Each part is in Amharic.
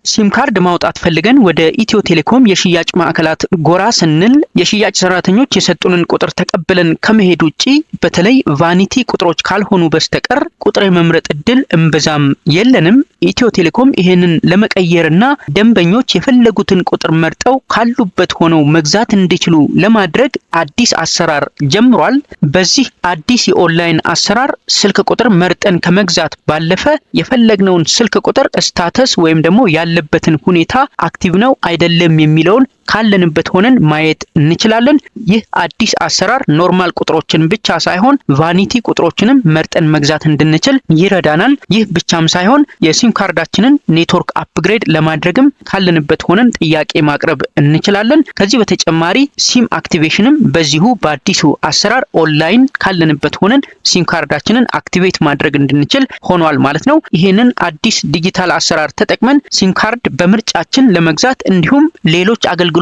ሲም ካርድ ማውጣት ፈልገን ወደ ኢትዮ ቴሌኮም የሽያጭ ማዕከላት ጎራ ስንል የሽያጭ ሰራተኞች የሰጡንን ቁጥር ተቀብለን ከመሄድ ውጪ በተለይ ቫኒቲ ቁጥሮች ካልሆኑ በስተቀር ቁጥር የመምረጥ እድል እምብዛም የለንም። ኢትዮ ቴሌኮም ይሄንን ለመቀየርና ደንበኞች የፈለጉትን ቁጥር መርጠው ካሉበት ሆነው መግዛት እንዲችሉ ለማድረግ አዲስ አሰራር ጀምሯል። በዚህ አዲስ የኦንላይን አሰራር ስልክ ቁጥር መርጠን ከመግዛት ባለፈ የፈለግነውን ስልክ ቁጥር ስታተስ ወይም ደግሞ ያለበትን ሁኔታ አክቲቭ ነው አይደለም የሚለውን ካለንበት ሆነን ማየት እንችላለን። ይህ አዲስ አሰራር ኖርማል ቁጥሮችን ብቻ ሳይሆን ቫኒቲ ቁጥሮችንም መርጠን መግዛት እንድንችል ይረዳናል። ይህ ብቻም ሳይሆን የሲም ካርዳችንን ኔትወርክ አፕግሬድ ለማድረግም ካለንበት ሆነን ጥያቄ ማቅረብ እንችላለን። ከዚህ በተጨማሪ ሲም አክቲቬሽንም በዚሁ በአዲሱ አሰራር ኦንላይን ካለንበት ሆነን ሲም ካርዳችንን አክቲቬት ማድረግ እንድንችል ሆኗል ማለት ነው። ይሄንን አዲስ ዲጂታል አሰራር ተጠቅመን ሲም ካርድ በምርጫችን ለመግዛት እንዲሁም ሌሎች አገልግሎቶችን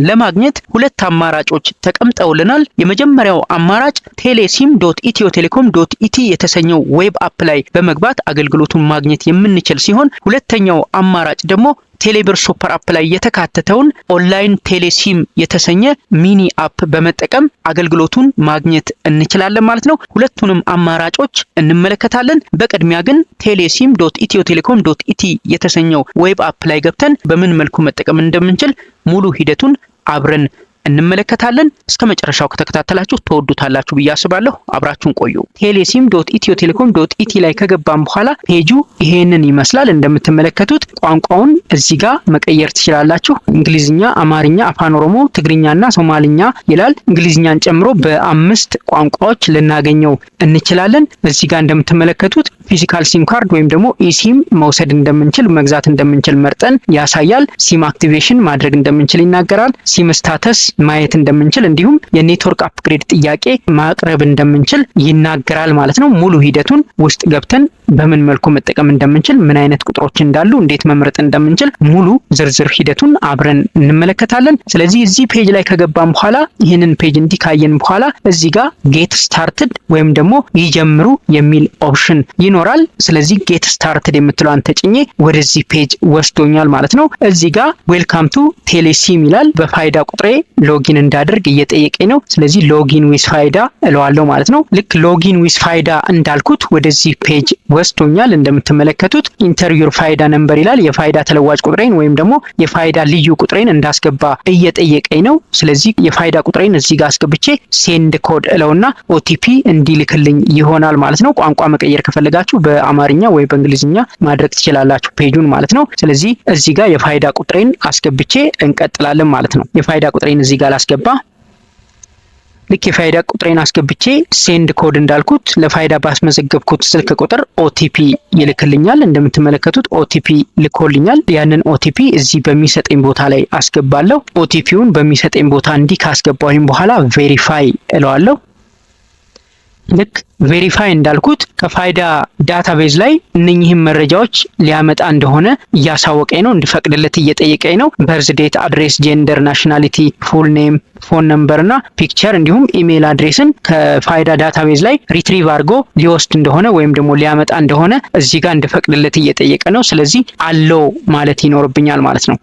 ለማግኘት ሁለት አማራጮች ተቀምጠውልናል። የመጀመሪያው አማራጭ telesim.ethiotelecom.et የተሰኘው ዌብ አፕ ላይ በመግባት አገልግሎቱን ማግኘት የምንችል ሲሆን ሁለተኛው አማራጭ ደግሞ ቴሌብር ሱፐር አፕ ላይ የተካተተውን ኦንላይን ቴሌሲም የተሰኘ ሚኒ አፕ በመጠቀም አገልግሎቱን ማግኘት እንችላለን ማለት ነው። ሁለቱንም አማራጮች እንመለከታለን። በቅድሚያ ግን telesim.ethiotelecom.et የተሰኘው ዌብ አፕ ላይ ገብተን በምን መልኩ መጠቀም እንደምንችል ሙሉ ሂደቱን አብረን እንመለከታለን። እስከ መጨረሻው ከተከታተላችሁ ተወዱታላችሁ ብዬ አስባለሁ። አብራችሁን ቆዩ። telesim.ethiotelecom.et ላይ ከገባን በኋላ ፔጁ ይሄንን ይመስላል። እንደምትመለከቱት ቋንቋውን እዚህ ጋር መቀየር ትችላላችሁ። እንግሊዝኛ፣ አማርኛ፣ አፋን ኦሮሞ፣ ትግርኛና ሶማሊኛ ይላል። እንግሊዝኛን ጨምሮ በአምስት ቋንቋዎች ልናገኘው እንችላለን። እዚህ ጋር እንደምትመለከቱት ፊዚካል ሲም ካርድ ወይም ደግሞ ኢሲም መውሰድ እንደምንችል መግዛት እንደምንችል መርጠን ያሳያል። ሲም አክቲቬሽን ማድረግ እንደምንችል ይናገራል። ሲም ስታተስ ማየት እንደምንችል እንዲሁም የኔትወርክ አፕግሬድ ጥያቄ ማቅረብ እንደምንችል ይናገራል ማለት ነው። ሙሉ ሂደቱን ውስጥ ገብተን በምን መልኩ መጠቀም እንደምንችል፣ ምን አይነት ቁጥሮች እንዳሉ፣ እንዴት መምረጥ እንደምንችል ሙሉ ዝርዝር ሂደቱን አብረን እንመለከታለን። ስለዚህ እዚህ ፔጅ ላይ ከገባን በኋላ ይህንን ፔጅ እንዲካየን በኋላ እዚህ ጋር ጌት ስታርትድ ወይም ደግሞ ይጀምሩ የሚል ኦፕሽን ይኖራል። ስለዚህ ጌት ስታርትድ የምትለዋን ተጭኜ ወደዚህ ፔጅ ወስዶኛል ማለት ነው። እዚህ ጋር ዌልካም ቱ ቴሌሲም ይላል። በፋይዳ ቁጥሬ ሎጊን እንዳደርግ እየጠየቀኝ ነው። ስለዚህ ሎጊን ዊዝ ፋይዳ እለዋለሁ ማለት ነው። ልክ ሎጊን ዊዝ ፋይዳ እንዳልኩት ወደዚህ ፔጅ ወስዶኛል። እንደምትመለከቱት ኢንተር ዩር ፋይዳ ነምበር ይላል። የፋይዳ ተለዋጭ ቁጥሬን ወይም ደግሞ የፋይዳ ልዩ ቁጥሬን እንዳስገባ እየጠየቀኝ ነው። ስለዚህ የፋይዳ ቁጥሬን እዚህ ጋር አስገብቼ ሴንድ ኮድ እለውና ኦቲፒ እንዲልክልኝ ይሆናል ማለት ነው። ቋንቋ መቀየር ከፈለጋችሁ በአማርኛ ወይ በእንግሊዝኛ ማድረግ ትችላላችሁ ፔጁን ማለት ነው። ስለዚህ እዚህ ጋር የፋይዳ ቁጥሬን አስገብቼ እንቀጥላለን ማለት ነው። የፋይዳ ቁጥሬን እዚህ ጋር ላስገባ። ልክ የፋይዳ ቁጥሬን አስገብቼ ሴንድ ኮድ እንዳልኩት ለፋይዳ ባስመዘገብኩት ስልክ ቁጥር ኦቲፒ ይልክልኛል። እንደምትመለከቱት ኦቲፒ ልኮልኛል። ያንን ኦቲፒ እዚህ በሚሰጠኝ ቦታ ላይ አስገባለሁ። ኦቲፒውን በሚሰጠኝ ቦታ እንዲህ ካስገባሁኝ በኋላ ቬሪፋይ እለዋለሁ። ልክ ቬሪፋይ እንዳልኩት ከፋይዳ ዳታቤዝ ላይ እነኚህን መረጃዎች ሊያመጣ እንደሆነ እያሳወቀኝ ነው። እንድፈቅድለት እየጠየቀኝ ነው። በርዝ ዴት፣ አድሬስ፣ ጄንደር፣ ናሽናሊቲ፣ ፉል ኔም፣ ፎን ነምበር እና ፒክቸር እንዲሁም ኢሜል አድሬስን ከፋይዳ ዳታቤዝ ላይ ሪትሪቭ አድርጎ ሊወስድ እንደሆነ ወይም ደግሞ ሊያመጣ እንደሆነ እዚህ ጋር እንድፈቅድለት እየጠየቀ ነው። ስለዚህ አለው ማለት ይኖርብኛል ማለት ነው።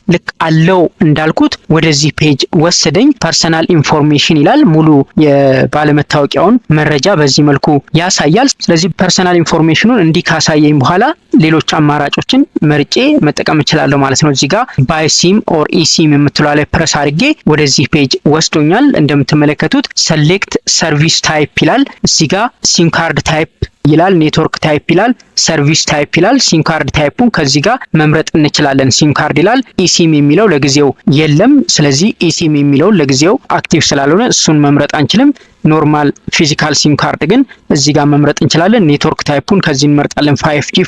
ልክ አለው እንዳልኩት ወደዚህ ፔጅ ወሰደኝ። ፐርሰናል ኢንፎርሜሽን ይላል። ሙሉ የባለመታወቂያውን መረጃ በዚህ መልኩ ያሳያል። ስለዚህ ፐርሰናል ኢንፎርሜሽኑን እንዲህ ካሳየኝ በኋላ ሌሎች አማራጮችን መርጬ መጠቀም እችላለሁ ማለት ነው። እዚህ ጋር ባይ ሲም ኦር ኢሲም የምትለው ላይ ፕረስ አድርጌ ወደዚህ ፔጅ ወስዶኛል። እንደምትመለከቱት ሰሌክት ሰርቪስ ታይፕ ይላል። እዚህ ጋር ሲም ካርድ ታይፕ ይላል፣ ኔትወርክ ታይፕ ይላል፣ ሰርቪስ ታይፕ ይላል። ሲም ካርድ ታይፑን ከዚህ ጋር መምረጥ እንችላለን። ሲም ካርድ ይላል። ኢሲም የሚለው ለጊዜው የለም። ስለዚህ ኢሲም የሚለው ለጊዜው አክቲቭ ስላልሆነ እሱን መምረጥ አንችልም። ኖርማል ፊዚካል ሲም ካርድ ግን እዚህ ጋር መምረጥ እንችላለን። ኔትወርክ ታይፑን ከዚህ እንመርጣለን። 5G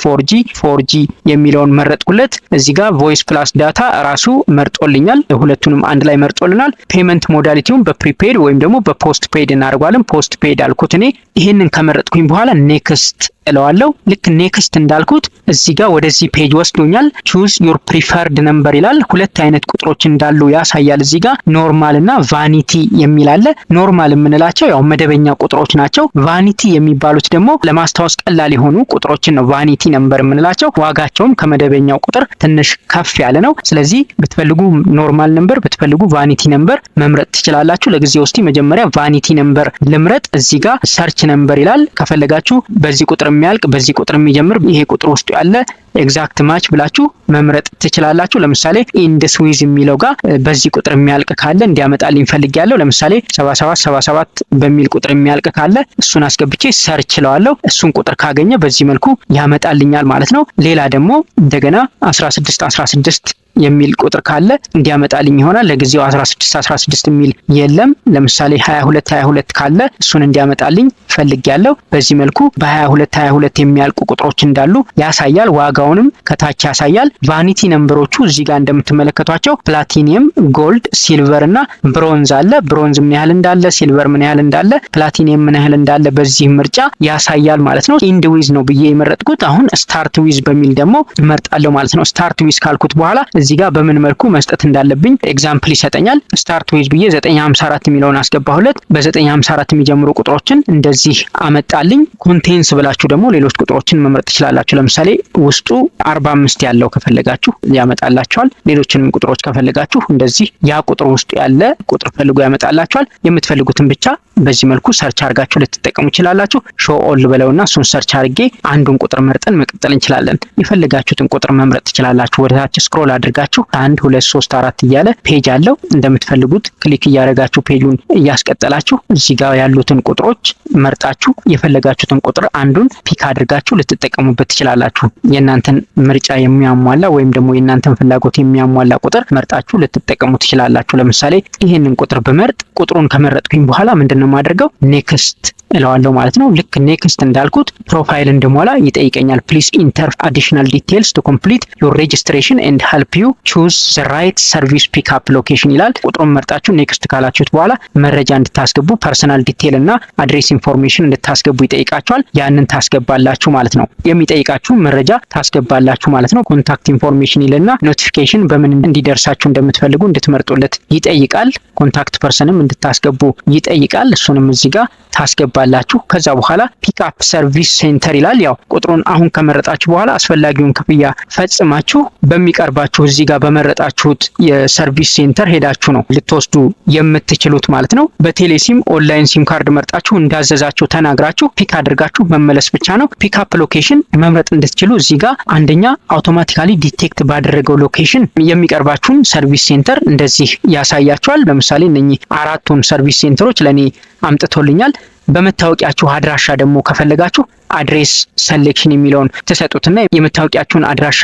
4G የሚለውን መረጥኩለት። እዚህ ጋር ቮይስ ፕላስ ዳታ ራሱ መርጦልኛል። ሁለቱንም አንድ ላይ መርጦልናል። ፔመንት ሞዳሊቲውን በፕሪፔድ ወይም ደግሞ በፖስት ፔድ እናደርጋለን። ፖስት ፔድ አልኩት እኔ። ይሄንን ከመረጥኩኝ በኋላ ኔክስት እለዋለሁ። ልክ ኔክስት እንዳልኩት እዚህ ጋር ወደዚህ ፔጅ ወስዶኛል። ቹዝ ዩር ፕሪፈርድ ነምበር ይላል። ሁለት አይነት ቁጥሮች እንዳሉ ያሳያል። እዚህ ጋር ኖርማል እና ቫኒቲ የሚል አለ። ኖርማል የምንላቸው ያው መደበኛ ቁጥሮች ናቸው። ቫኒቲ የሚባሉት ደግሞ ለማስታወስ ቀላል የሆኑ ቁጥሮችን ነው ቫኒቲ ነምበር የምንላቸው። ዋጋቸውም ከመደበኛው ቁጥር ትንሽ ከፍ ያለ ነው። ስለዚህ ብትፈልጉ ኖርማል ነምበር፣ ብትፈልጉ ቫኒቲ ነምበር መምረጥ ትችላላችሁ። ለጊዜው እስቲ መጀመሪያ ቫኒቲ ነምበር ልምረጥ። እዚህ ጋር ሰርች ነምበር ይላል። ከፈለጋችሁ በዚህ ቁጥር የሚያልቅ በዚህ ቁጥር የሚጀምር ይሄ ቁጥር ውስጥ ያለ ኤግዛክት ማች ብላችሁ መምረጥ ትችላላችሁ። ለምሳሌ ኢንድስ ዊዝ የሚለው ጋር በዚህ ቁጥር የሚያልቅ ካለ እንዲያመጣልኝ ፈልጊያለሁ። ለምሳሌ 77 በሚል ቁጥር የሚያልቅ ካለ እሱን አስገብቼ ሰርች እለዋለሁ። እሱን ቁጥር ካገኘ በዚህ መልኩ ያመጣልኛል ማለት ነው። ሌላ ደግሞ እንደገና 16 የሚል ቁጥር ካለ እንዲያመጣልኝ ይሆናል። ለጊዜው 16 የሚል የለም። ለምሳሌ 22 ካለ እሱን እንዲያመጣልኝ ፈልጊያለሁ። በዚህ መልኩ በ22 የሚያልቁ ቁጥሮች እንዳሉ ያሳያል። ዋጋውንም ከታች ያሳያል። ቫኒቲ ነምበሮቹ እዚህ ጋር እንደምትመለከቷቸው ፕላቲኒየም፣ ጎልድ፣ ሲልቨር እና ብሮንዝ አለ። ብሮንዝ ምን ያህል እንዳለ፣ ሲልቨር ምን ያህል እንዳለ፣ ፕላቲኒየም ምን ያህል እንዳለ በዚህ ምርጫ ያሳያል ማለት ነው። ኢንድ ዊዝ ነው ብዬ የመረጥኩት። አሁን ስታርት ዊዝ በሚል ደግሞ እመርጣለሁ ማለት ነው። ስታርት ዊዝ ካልኩት በኋላ እዚህ ጋር በምን መልኩ መስጠት እንዳለብኝ ኤግዛምፕል ይሰጠኛል። ስታርት ዊዝ ብዬ 954 የሚለውን አስገባሁለት። በ954 የሚጀምሩ ቁጥሮችን እንደዚህ አመጣልኝ። ኮንቴንስ ብላችሁ ደግሞ ሌሎች ቁጥሮችን መምረጥ ትችላላችሁ። ለምሳሌ ውስጡ 45 ያለው ከፈለጋችሁ ያመጣላችኋል። ሌሎችንም ቁጥሮች ከፈለጋችሁ እንደዚህ ያ ቁጥር ውስጡ ያለ ቁጥር ፈልጎ ያመጣላችኋል። የምትፈልጉትን ብቻ በዚህ መልኩ ሰርች አድርጋችሁ ልትጠቀሙ ትችላላችሁ። ሾው ኦል ብለውና እሱን ሰርች አድርጌ አንዱን ቁጥር መርጠን መቀጠል እንችላለን። የፈለጋችሁትን ቁጥር መምረጥ ትችላላችሁ። ወደ ታች ስክሮል አድርጋችሁ 1 2 3 4 እያለ ፔጅ አለው። እንደምትፈልጉት ክሊክ እያደረጋችሁ ፔጁን እያስቀጠላችሁ እዚህ ጋር ያሉትን ቁጥሮች መርጣችሁ የፈለጋችሁትን ቁጥር አንዱን ፒክ አድርጋችሁ ልትጠቀሙበት ትችላላችሁ። የእናንተን ምርጫ የሚያሟላ ወይም ደግሞ የእናንተን ፍላጎት የሚያሟላ ቁጥር መርጣችሁ ልትጠቀሙ ትችላላችሁ። ለምሳሌ ይሄንን ቁጥር ብመርጥ ቁጥሩን ከመረጥኩኝ በኋላ ምንድነው ማድረገው? ኔክስት እለዋለሁ ማለት ነው። ልክ ኔክስት እንዳልኩት ፕሮፋይል እንድሞላ ይጠይቀኛል። ፕሊዝ ኢንተር አዲሽናል ዲቴልስ ቱ ኮምፕሊት ዩር ሬጅስትሬሽን ኤንድ ሄልፕ ዩ ቹዝ ዘ ራይት ሰርቪስ ፒክአፕ ሎኬሽን ይላል። ቁጥሩን መርጣችሁ ኔክስት ካላችሁት በኋላ መረጃ እንድታስገቡ ፐርሰናል ዲቴል እና አድሬስ ኢንፎርሜሽን እንድታስገቡ ይጠይቃችኋል። ያንን ታስገባላችሁ ማለት ነው። የሚጠይቃችሁ መረጃ ታስገባላችሁ ማለት ነው። ኮንታክት ኢንፎርሜሽን ይልና ኖቲፊኬሽን በምን እንዲደርሳችሁ እንደምትፈልጉ እንድትመርጡለት ይጠይቃል። ኮንታክት ፐርሰንም እንድታስገቡ ይጠይቃል። እሱንም እዚህ ጋር ታስገባላችሁ። ከዛ በኋላ ፒክአፕ ሰርቪስ ሴንተር ይላል። ያው ቁጥሩን አሁን ከመረጣችሁ በኋላ አስፈላጊውን ክፍያ ፈጽማችሁ በሚቀርባችሁ እዚህ ጋር በመረጣችሁት የሰርቪስ ሴንተር ሄዳችሁ ነው ልትወስዱ የምትችሉት ማለት ነው። በቴሌሲም ኦንላይን ሲም ካርድ መርጣችሁ እንዳዘዛችሁ ተናግራችሁ ፒክ አድርጋችሁ መመለስ ብቻ ነው። ፒክአፕ ሎኬሽን መምረጥ እንድትችሉ እዚህ ጋር አንደኛ አውቶማቲካሊ ዲቴክት ባደረገው ሎኬሽን የሚቀርባችሁን ሰርቪስ ሴንተር እንደዚህ ያሳያችኋል። ለምሳሌ እነኚህ አራቱን ሰርቪስ ሴንተሮች ለኔ አምጥቶልኛል። በመታወቂያችሁ አድራሻ ደግሞ ከፈለጋችሁ አድሬስ ሰሌክሽን የሚለውን ትሰጡትና የመታወቂያችሁን አድራሻ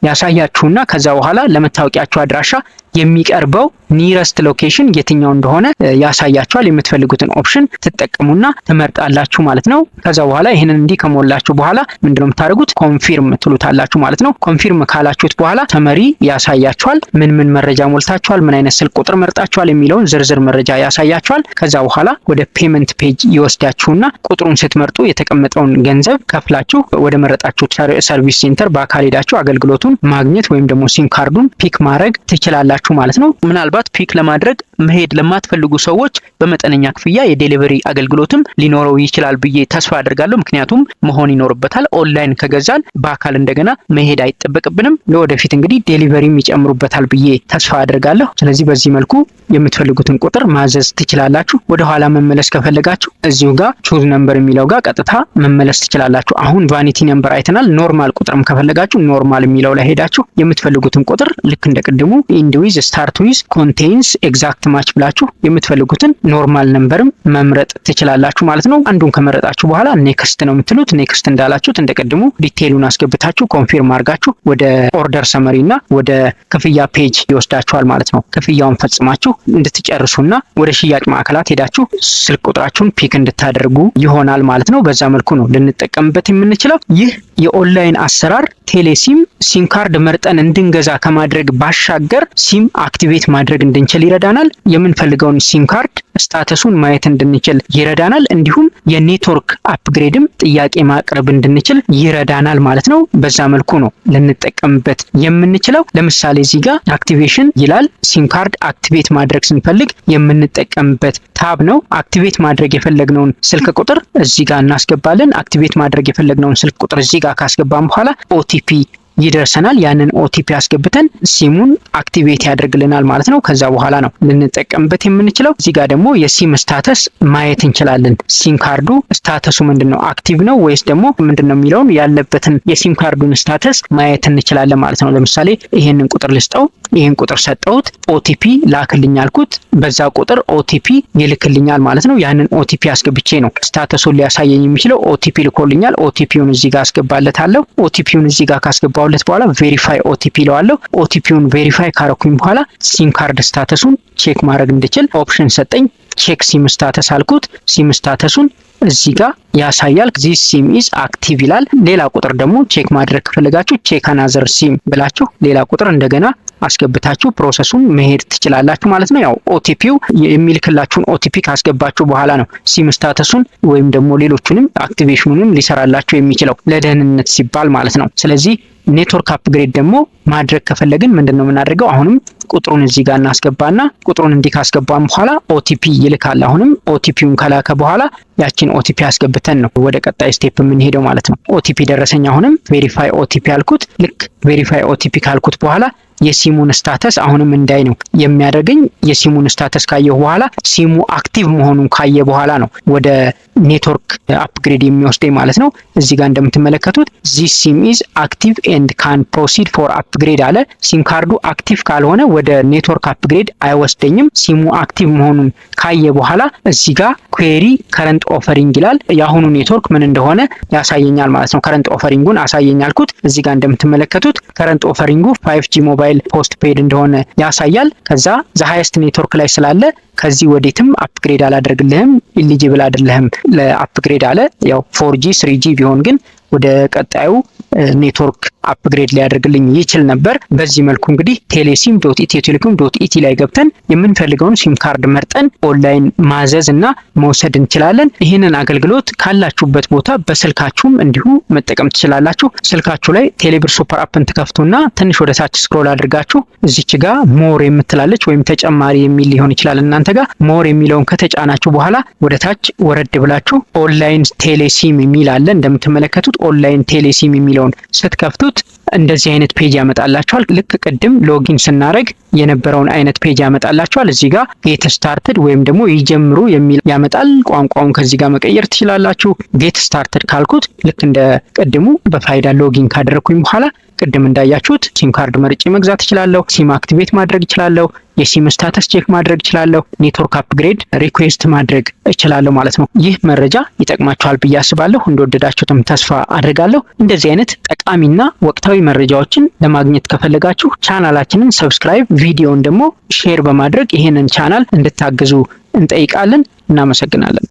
ያሳያችሁና ከዛ በኋላ ለመታወቂያችሁ አድራሻ የሚቀርበው ኒረስት ሎኬሽን የትኛው እንደሆነ ያሳያችኋል። የምትፈልጉትን ኦፕሽን ትጠቀሙና ትመርጣላችሁ ማለት ነው። ከዛ በኋላ ይሄንን እንዲህ ከሞላችሁ በኋላ ምንድነው የምታደርጉት? ኮንፊርም ትሉታላችሁ ማለት ነው። ኮንፊርም ካላችሁት በኋላ ተመሪ ያሳያችኋል። ምን መረጃ ሞልታችኋል፣ ምን አይነት ስልክ ቁጥር መርጣችኋል የሚለውን ዝርዝር መረጃ ያሳያችኋል። ከዛ በኋላ ወደ ፔመንት ፔጅ ይወስዳችሁና ቁጥሩን ስትመርጡ የተቀመጠውን ገንዘብ ከፍላችሁ ወደ መረጣችሁት ሰርቪስ ሴንተር በአካል ሄዳችሁ አገልግሎቱን ማግኘት ወይም ደግሞ ሲም ካርዱን ፒክ ማድረግ ትችላላችሁ ማለት ነው። ምናልባት ፒክ ለማድረግ መሄድ ለማትፈልጉ ሰዎች በመጠነኛ ክፍያ የዴሊቨሪ አገልግሎትም ሊኖረው ይችላል ብዬ ተስፋ አድርጋለሁ። ምክንያቱም መሆን ይኖርበታል። ኦንላይን ከገዛን በአካል እንደገና መሄድ አይጠበቅብንም። ለወደፊት እንግዲህ ዴሊቨሪም ይጨምሩበታል ብዬ ተስፋ አድርጋለሁ። ስለዚህ በዚህ መልኩ የምትፈልጉትን ቁጥር ማዘዝ ትችላላችሁ። ወደ ኋላ መመለስ ከፈለጋችሁ እዚሁ ጋር ቹዝ ነምበር የሚለው ጋር ቀጥታ መመለስ ትችላላችሁ። አሁን ቫኒቲ ነምበር አይተናል። ኖርማል ቁጥርም ከፈለጋችሁ ኖርማል የሚለው ላይ ሄዳችሁ የምትፈልጉትን ቁጥር ልክ እንደቀድሙ ኢንድ ዊዝ፣ ስታርት ዊዝ፣ ኮንቴንስ፣ ኤግዛክት ማች ብላችሁ የምትፈልጉትን ኖርማል ነምበርም መምረጥ ትችላላችሁ ማለት ነው። አንዱን ከመረጣችሁ በኋላ ኔክስት ነው የምትሉት። ኔክስት እንዳላችሁት እንደቀድሙ ዲቴይሉን አስገብታችሁ ኮንፊርም አድርጋችሁ ወደ ኦርደር ሰመሪ እና ወደ ክፍያ ፔጅ ይወስዳችኋል ማለት ነው። ክፍያውን ፈጽማችሁ እንድትጨርሱና ወደ ሽያጭ ማዕከላት ሄዳችሁ ስልክ ቁጥራችሁን ፒክ እንድታደርጉ ይሆናል ማለት ነው። በዛ መልኩ ነው ልንጠቀምበት የምንችለው። ይህ የኦንላይን አሰራር ቴሌሲም ሲም ካርድ መርጠን እንድንገዛ ከማድረግ ባሻገር ሲም አክቲቬት ማድረግ እንድንችል ይረዳናል። የምንፈልገውን ሲም ካርድ ስታተሱን ማየት እንድንችል ይረዳናል። እንዲሁም የኔትወርክ አፕግሬድም ጥያቄ ማቅረብ እንድንችል ይረዳናል ማለት ነው። በዛ መልኩ ነው ልንጠቀምበት የምንችለው። ለምሳሌ እዚህ ጋር አክቲቬሽን ይላል። ሲም ካርድ አክቲቬት ማድረግ ስንፈልግ የምንጠቀምበት ታብ ነው። አክቲቬት ማድረግ የፈለግነውን ስልክ ቁጥር እዚህ ጋር እናስገባለን። አክቲቬት ማድረግ የፈለግነውን ስልክ ቁጥር እዚህ ጋር ካስገባን በኋላ ኦቲፒ ይደርሰናል። ያንን ኦቲፒ አስገብተን ሲሙን አክቲቬት ያደርግልናል ማለት ነው። ከዛ በኋላ ነው ልንጠቀምበት የምንችለው። እዚህ ጋር ደግሞ የሲም ስታተስ ማየት እንችላለን። ሲም ካርዱ ስታተሱ ምንድነው? አክቲቭ ነው ወይስ ደግሞ ምንድነው የሚለውን ያለበትን የሲም ካርዱን ስታተስ ማየት እንችላለን ማለት ነው። ለምሳሌ ይሄንን ቁጥር ልስጠው፣ ይሄን ቁጥር ሰጠሁት፣ ኦቲፒ ላክልኝ አልኩት፣ በዛ ቁጥር ኦቲፒ ይልክልኛል ማለት ነው። ያንን ኦቲፒ አስገብቼ ነው ስታተሱን ሊያሳየኝ የሚችለው። ኦቲፒ ልኮልኛል። ኦቲፒውን እዚህ ጋር አስገባለታለሁ። ኦቲፒውን እዚህ ጋር ካስገባሁለት በኋላ ቬሪፋይ ኦቲፒ ለዋለሁ። ኦቲፒውን ቬሪፋይ ካረኩኝ በኋላ ሲም ካርድ ስታተሱን ቼክ ማድረግ እንድችል ኦፕሽን ሰጠኝ። ቼክ ሲም ስታተስ አልኩት። ሲም ስታተሱን እዚህ ጋር ያሳያል። ዚስ ሲም ኢዝ አክቲቭ ይላል። ሌላ ቁጥር ደግሞ ቼክ ማድረግ ከፈለጋችሁ ቼክ አናዘር ሲም ብላችሁ ሌላ ቁጥር እንደገና አስገብታችሁ ፕሮሰሱን መሄድ ትችላላችሁ ማለት ነው። ያው ኦቲፒው የሚልክላችሁን ኦቲፒ ካስገባችሁ በኋላ ነው ሲም ስታተሱን ወይም ደግሞ ሌሎቹንም አክቲቬሽኑንም ሊሰራላችሁ የሚችለው ለደህንነት ሲባል ማለት ነው። ስለዚህ ኔትወርክ አፕግሬድ ደግሞ ማድረግ ከፈለግን ምንድነው የምናደርገው? አሁንም ቁጥሩን እዚህ ጋር እናስገባና ቁጥሩን እንዲህ ካስገባን በኋላ ኦቲፒ ይልካል። አሁንም ኦቲፒውን ከላከ በኋላ ያቺን ኦቲፒ አስገብተን ነው ወደ ቀጣይ ስቴፕ የምንሄደው ማለት ነው። ኦቲፒ ደረሰኝ። አሁንም ቬሪፋይ ኦቲፒ አልኩት። ልክ ቬሪፋይ ኦቲፒ ካልኩት በኋላ የሲሙን ስታተስ አሁንም እንዳይ ነው የሚያደርገኝ። የሲሙን ስታተስ ካየሁ በኋላ ሲሙ አክቲቭ መሆኑን ካየ በኋላ ነው ወደ ኔትወርክ አፕግሬድ የሚወስደኝ ማለት ነው። እዚህ ጋር እንደምትመለከቱት ዚስ ሲም ኢዝ አክቲቭ ኤንድ ካን ፕሮሲድ ፎር አፕግሬድ አለ። ሲም ካርዱ አክቲቭ ካልሆነ ወደ ኔትወርክ አፕግሬድ አይወስደኝም። ሲሙ አክቲቭ መሆኑን ካየ በኋላ እዚህ ጋር ኩዌሪ ከረንት ኦፈሪንግ ይላል። የአሁኑ ኔትወርክ ምን እንደሆነ ያሳየኛል ማለት ነው። ከረንት ኦፈሪንጉን አሳየኝ አልኩት። እዚህ ጋር እንደምትመለከቱት ከረንት ኦፈሪንጉ 5G ሞባይል ፖስት ፔድ እንደሆነ ያሳያል። ከዛ ዘ ሃይስት ኔትወርክ ላይ ስላለ ከዚህ ወዴትም አፕግሬድ አላደርግልህም፣ ኢሊጂብል አይደለህም ለአፕግሬድ አለ። ያው 4G 3G ቢሆን ግን ወደ ቀጣዩ ኔትወርክ አፕግሬድ ሊያደርግልኝ ይችል ነበር። በዚህ መልኩ እንግዲህ ቴሌሲም.ኢትዮቴሌኮም.ኢቲ ላይ ገብተን የምንፈልገውን ሲም ካርድ መርጠን ኦንላይን ማዘዝ እና መውሰድ እንችላለን። ይህንን አገልግሎት ካላችሁበት ቦታ በስልካችሁም እንዲሁ መጠቀም ትችላላችሁ። ስልካችሁ ላይ ቴሌብር ሱፐር አፕን ትከፍቱና ትንሽ ወደ ታች ስክሮል አድርጋችሁ እዚች ጋር ሞር የምትላለች ወይም ተጨማሪ የሚል ሊሆን ይችላል እናንተ ጋር ሞር የሚለውን ከተጫናችሁ በኋላ ወደ ታች ወረድ ብላችሁ ኦንላይን ቴሌሲም የሚል አለ። እንደምትመለከቱት ኦንላይን ቴሌሲም የሚለውን ስትከፍቱት እንደዚህ አይነት ፔጅ ያመጣላችኋል። ልክ ቅድም ሎጊን ስናደርግ የነበረውን አይነት ፔጅ ያመጣላችኋል። እዚህ ጋር ጌት ስታርትድ ወይም ደግሞ ይጀምሩ የሚል ያመጣል። ቋንቋውን ከዚህ ጋር መቀየር ትችላላችሁ። ጌት ስታርትድ ካልኩት ልክ እንደ ቅድሙ በፋይዳ ሎጊን ካደረኩኝ በኋላ ቅድም እንዳያችሁት ሲም ካርድ መርጬ መግዛት እችላለሁ። ሲም አክቲቬት ማድረግ እችላለሁ። የሲም ስታተስ ቼክ ማድረግ እችላለሁ። ኔትወርክ አፕግሬድ ሪኩዌስት ማድረግ እችላለሁ ማለት ነው። ይህ መረጃ ይጠቅማችኋል ብዬ አስባለሁ። እንደወደዳችሁትም ተስፋ አድርጋለሁ። እንደዚህ አይነት ጠቃሚና ወቅታዊ መረጃዎችን ለማግኘት ከፈለጋችሁ ቻናላችንን ሰብስክራይብ፣ ቪዲዮውን ደግሞ ሼር በማድረግ ይሄንን ቻናል እንድታግዙ እንጠይቃለን። እናመሰግናለን።